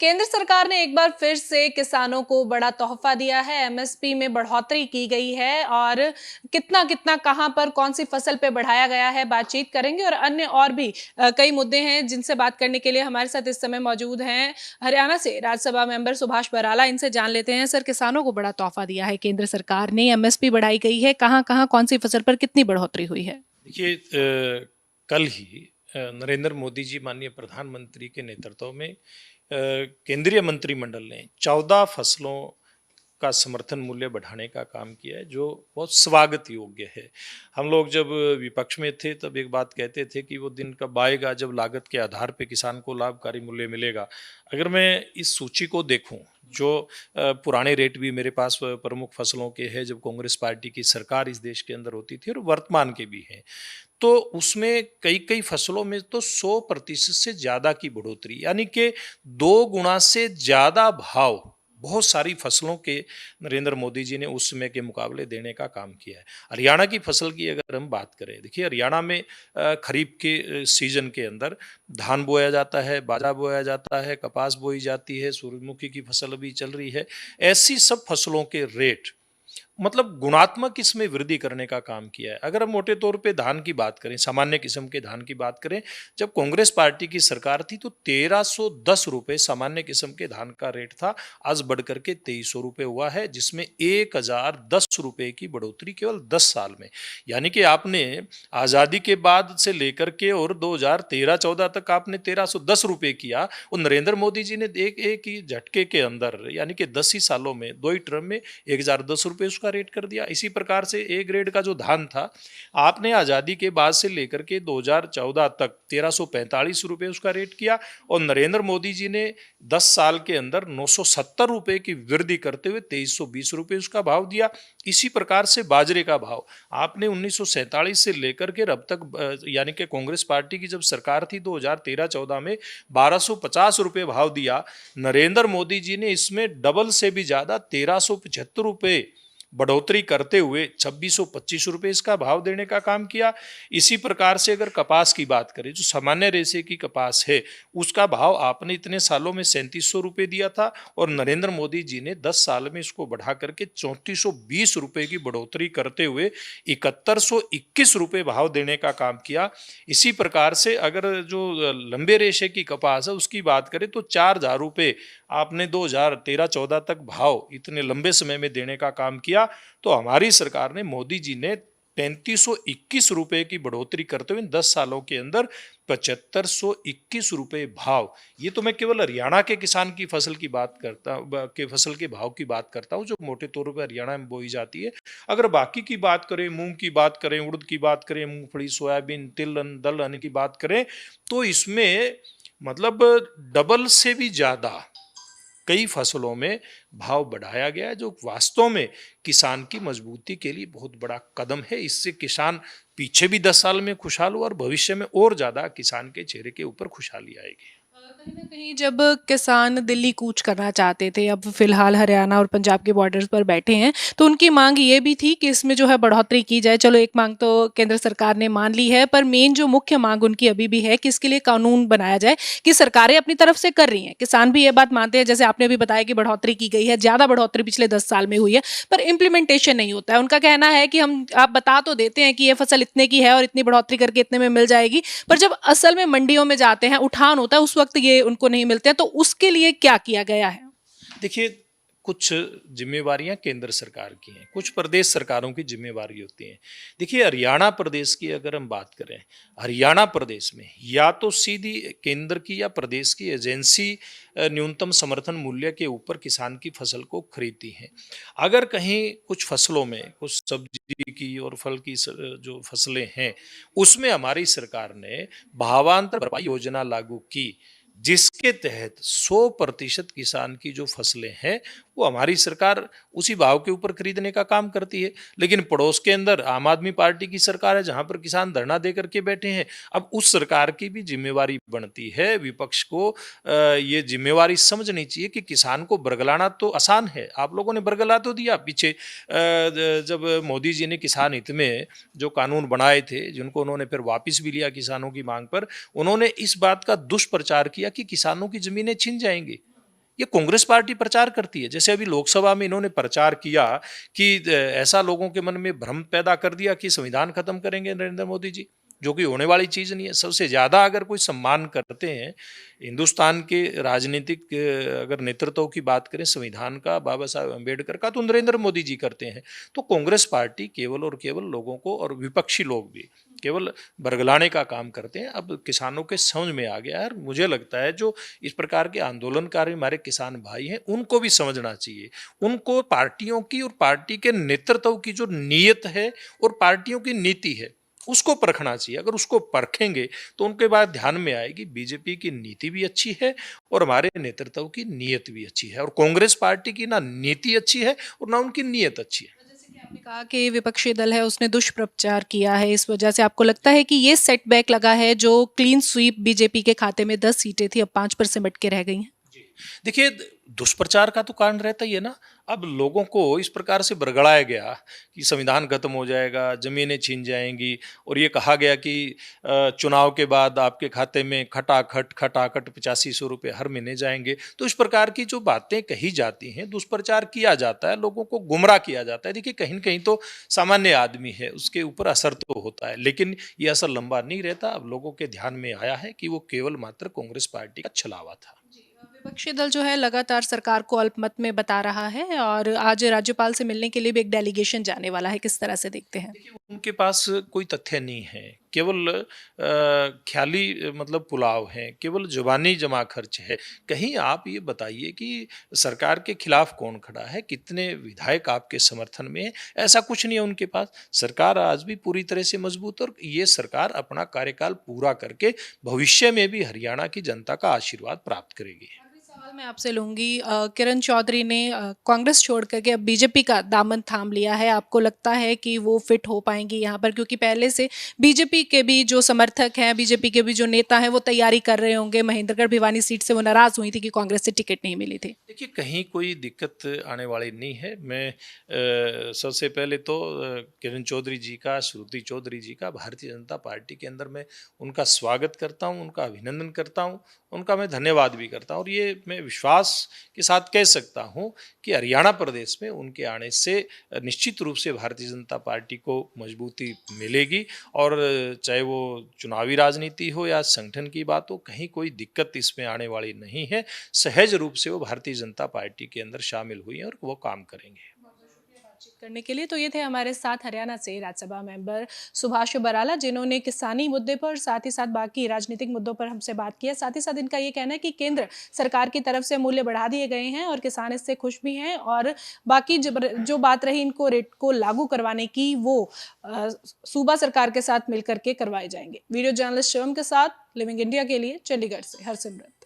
केंद्र सरकार ने एक बार फिर से किसानों को बड़ा तोहफा दिया है। एमएसपी में बढ़ोतरी की गई है और कितना कितना कहां पर कौन सी फसल पे बढ़ाया गया है, बातचीत करेंगे। और अन्य और भी कई मुद्दे हैं जिनसे बात करने के लिए हमारे साथ इस समय मौजूद हैं हरियाणा से राज्यसभा मेंबर सुभाष बराला। इनसे जान लेते हैं। सर, किसानों को बड़ा तोहफा दिया है केंद्र सरकार ने, एमएसपी बढ़ाई गई है, कहां कहां कौन सी फसल पर कितनी बढ़ोतरी हुई है? देखिए, कल ही नरेंद्र मोदी जी माननीय प्रधानमंत्री के नेतृत्व में केंद्रीय मंत्रिमंडल ने 14 फसलों का समर्थन मूल्य बढ़ाने का काम किया है, जो बहुत स्वागत योग्य है। हम लोग जब विपक्ष में थे तब एक बात कहते थे कि वो दिन कब आएगा जब लागत के आधार पे किसान को लाभकारी मूल्य मिलेगा। अगर मैं इस सूची को देखूं, जो पुराने रेट भी मेरे पास प्रमुख फसलों के हैं जब कांग्रेस पार्टी की सरकार इस देश के अंदर होती थी, और वर्तमान के भी हैं, तो उसमें कई कई फसलों में तो 100% से ज्यादा की बढ़ोतरी, यानी कि 2 गुना से ज्यादा भाव बहुत सारी फसलों के नरेंद्र मोदी जी ने उस समय के मुकाबले देने का काम किया है। हरियाणा की फसल की अगर हम बात करें, देखिए हरियाणा में खरीफ के सीजन के अंदर धान बोया जाता है, बाजरा बोया जाता है, कपास बोई जाती है, सूरजमुखी की फसल अभी चल रही है। ऐसी सब फसलों के रेट मतलब गुणात्मक इसमें वृद्धि करने का काम किया है। अगर हम मोटे तौर पे धान की बात करें, सामान्य किस्म के धान की बात करें, जब कांग्रेस पार्टी की सरकार थी तो 1310 रुपए सामान्य किस्म के धान का रेट था। आज बढ़कर के 2300 रुपए हुआ है, जिसमें 1010 रुपए की बढ़ोतरी केवल 10 साल में। यानी कि आपने आजादी के बाद से लेकर के और 2013-14 तक आपने 1310 रुपए किया, और नरेंद्र मोदी जी ने एक एक ही झटके के अंदर, यानी कि 10 ही सालों में, 2 ही टर्म में 1010 रुपए उसका रेट कर दिया। इसी प्रकार से ए ग्रेड का जो धान था, आपने आजादी के बाद से लेकर के 2014 तक 1345 रुपए उसका रेट किया, और नरेंद्र मोदी जी ने 10 साल के अंदर 970 रुपए की वृद्धि करते हुए 2320 रुपए उसका भाव दिया। इसी प्रकार से बाजरे का भाव आपने 1947 से लेकर के अब तक, यानी कि कांग्रेस पार्टी की जब सरकार थी 2013-14 में 1250 रुपए भाव दिया। नरेंद्र मोदी जी ने इसमें डबल से भी ज्यादा 1375 रुपए बढ़ोतरी करते हुए 2625 रुपए इसका भाव देने का काम किया। इसी प्रकार से अगर कपास की बात करें, जो सामान्य रेशे की कपास है, उसका भाव आपने इतने सालों में 3700 रुपए दिया था, और नरेंद्र मोदी जी ने 10 साल में इसको बढ़ा करके 3420 रुपए की बढ़ोतरी करते हुए 7121 रुपए भाव देने का काम किया। इसी प्रकार से अगर जो लंबे रेशे की कपास है उसकी बात करें तो 4000 रुपए आपने 2013-14 तक भाव इतने लंबे समय में देने का काम किया। तो हमारी सरकार ने, मोदी जी ने 3521 रुपए की बढ़ोतरी करते हुए 10 सालों के अंदर 7521 रुपए भाव, ये तो मैं केवल हरियाणा के किसान की फसल की बात करता के फसल के भाव की बात करता हूं, जो मोटे तौर पर हरियाणा में बोई जाती है। अगर बाकी की बात करें, मूंग की बात करें, उड़द की बात करें, मूंगफली, सोयाबीन, तिल, दलहन की बात करें, तो इसमें मतलब डबल से भी ज्यादा कई फसलों में भाव बढ़ाया गया है, जो वास्तव में किसान की मजबूती के लिए बहुत बड़ा कदम है। इससे किसान पीछे भी 10 साल में खुशहाल हुआ, और भविष्य में और ज्यादा किसान के चेहरे के ऊपर खुशहाली आएगी। कहीं न कहीं जब किसान दिल्ली कूच करना चाहते थे, अब फिलहाल हरियाणा और पंजाब के बॉर्डर्स पर बैठे हैं, तो उनकी मांग ये भी थी कि इसमें जो है बढ़ोतरी की जाए। चलो, एक मांग तो केंद्र सरकार ने मान ली है, पर मेन जो मुख्य मांग उनकी अभी भी है कि इसके लिए कानून बनाया जाए, कि सरकारें अपनी तरफ से कर रही हैं। किसान भी ये बात मानते हैं, जैसे आपने अभी बताया कि बढ़ोतरी की गई है, ज़्यादा बढ़ोतरी पिछले 10 साल में हुई है, पर इम्प्लीमेंटेशन नहीं होता है। उनका कहना है कि हम आप बता तो देते हैं कि ये फसल इतने की है और इतनी बढ़ोतरी करके इतने में मिल जाएगी, पर जब असल में मंडियों में जाते हैं, उठान होता है, उस वक्त ये उनको नहीं मिलते हैं। तो उसके लिए क्या किया गया है? देखिए, कुछ जिम्मेवारियां केंद्र सरकार की हैं, कुछ प्रदेश सरकारों की जिम्मेवारी होती हैं। देखिए, हरियाणा प्रदेश की अगर हम बात करें, हरियाणा प्रदेश में या तो सीधी केंद्र की या प्रदेश की एजेंसी न्यूनतम समर्थन मूल्य के ऊपर किसान की फसल को खरीदती हैं। अगर कहीं कुछ फसलों में, कुछ सब्जी की और फल की जो फसलें हैं, उसमें हमारी सरकार ने भावांतर भरपाई योजना लागू की, जिसके तहत 100% किसान की जो फसलें हैं वो हमारी सरकार उसी भाव के ऊपर खरीदने का काम करती है। लेकिन पड़ोस के अंदर आम आदमी पार्टी की सरकार है, जहां पर किसान धरना दे करके बैठे हैं। अब उस सरकार की भी जिम्मेवारी बनती है, विपक्ष को ये जिम्मेवारी समझनी चाहिए कि किसान को बरगलाना तो आसान है, आप लोगों ने बरगला तो दिया पीछे। जब मोदी जी ने किसान हित में जो कानून बनाए थे, जिनको उन्होंने फिर वापिस भी लिया किसानों की मांग पर, उन्होंने इस बात का दुष्प्रचार किया कि किसानों की जमीनें छिन जाएंगी। ये कांग्रेस पार्टी प्रचार करती है। जैसे अभी लोकसभा में इन्होंने प्रचार किया कि ऐसा लोगों के मन में भ्रम पैदा कर दिया कि संविधान खत्म करेंगे नरेंद्र मोदी जी, जो कि होने वाली चीज नहीं है। सबसे ज्यादा अगर कोई सम्मान करते हैं हिंदुस्तान के राजनीतिक अगर नेतृत्व की बात करें संविधान का, बाबा साहब अम्बेडकर का, तो नरेंद्र मोदी जी करते हैं। तो कांग्रेस पार्टी केवल और केवल लोगों को, और विपक्षी लोग भी केवल बरगलाने का काम करते हैं। अब किसानों के समझ में आ गया है, और मुझे लगता है जो इस प्रकार के आंदोलनकारी हमारे किसान भाई हैं उनको भी समझना चाहिए। उनको पार्टियों की और पार्टी के नेतृत्व की जो नीयत है और पार्टियों की नीति है उसको परखना चाहिए। अगर उसको परखेंगे तो उनके बाद ध्यान में आएगी बीजेपी की नीति भी अच्छी है और हमारे नेतृत्व की नीयत भी अच्छी है। और कांग्रेस पार्टी की ना नीति अच्छी है और ना उनकी नीयत अच्छी है। जैसे कि आपने कहा कि विपक्षी दल है उसने दुष्प्रचार किया है, इस वजह से आपको लगता है कि ये सेटबैक लगा है जो क्लीन स्वीप बीजेपी के खाते में 10 सीटें थी अब 5 पर सिमट के रह गई हैं? जी। देखिए, दुष्प्रचार का तो कारण रहता ही है ना। अब लोगों को इस प्रकार से बरगलाया गया कि संविधान खत्म हो जाएगा, जमीनें छीन जाएंगी, और ये कहा गया कि चुनाव के बाद आपके खाते में खटाखट खटाखट 8500 रुपये हर महीने जाएंगे। तो इस प्रकार की जो बातें कही जाती हैं, दुष्प्रचार किया जाता है, लोगों को गुमराह किया जाता है। देखिए, कहीं न कहीं तो सामान्य आदमी है, उसके ऊपर असर तो होता है, लेकिन ये असर लंबा नहीं रहता। अब लोगों के ध्यान में आया है कि वो केवल मात्र कांग्रेस पार्टी का छलावा था। जी, विपक्षी दल जो है लगातार सरकार को अल्पमत में बता रहा है और आज राज्यपाल से मिलने के लिए भी एक डेलीगेशन जाने वाला है, किस तरह से देखते हैं? देखिए, उनके पास कोई तथ्य नहीं है, केवल ख्याली मतलब पुलाव है, केवल जुबानी जमा खर्च है। कहीं आप ये बताइए कि सरकार के खिलाफ कौन खड़ा है, कितने विधायक आपके समर्थन में हैं? ऐसा कुछ नहीं है उनके पास। सरकार आज भी पूरी तरह से मजबूत, और ये सरकार अपना कार्यकाल पूरा करके भविष्य में भी हरियाणा की जनता का आशीर्वाद प्राप्त करेगी। आखिरी सवाल मैं आपसे लूंगी, किरण चौधरी ने कांग्रेस छोड़ करके अब बीजेपी का दामन थाम लिया है, आपको लगता है कि वो फिट हो पाएंगी यहाँ पर? क्योंकि पहले से बीजेपी के भी जो समर्थक हैं, बीजेपी के भी जो नेता हैं वो तैयारी कर रहे होंगे। महेंद्रगढ़ भिवानी सीट से वो नाराज हुई थी कि कांग्रेस से टिकट नहीं मिली थी। देखिए, कहीं कोई दिक्कत आने वाली नहीं है। मैं सबसे पहले तो किरण चौधरी जी का, श्रुति चौधरी जी का भारतीय जनता पार्टी के अंदर मैं उनका स्वागत करता हूं, उनका अभिनंदन करता हूं, उनका मैं धन्यवाद भी करता हूं। और ये मैं विश्वास के साथ कह सकता हूं कि हरियाणा प्रदेश में उनके आने से निश्चित रूप से भारतीय जनता पार्टी को मजबूती मिलेगी। और चाहे वो चुनावी राजनीति हो या संगठन की बात हो, कहीं कोई दिक्कत इसमें आने वाली नहीं है। सहज रूप से वो भारतीय जनता पार्टी के अंदर शामिल हुई हैं और वो काम करेंगे। बातचीत करने के लिए तो ये थे हमारे साथ हरियाणा से राज्यसभा मेंबर सुभाष बराला, जिन्होंने किसानी मुद्दे पर साथ ही साथ बाकी राजनीतिक मुद्दों पर हमसे बात किया। साथ ही साथ इनका ये कहना है कि केंद्र सरकार की तरफ से मूल्य बढ़ा दिए गए हैं और किसान इससे खुश भी हैं, और बाकी जो बात रही इनको रेट को लागू करवाने की, वो सूबा सरकार के साथ मिलकर के करवाए जाएंगे। वीडियो जर्नलिस्ट शिवम के साथ लिविंग इंडिया के लिए चंडीगढ़ से हरसिमरत।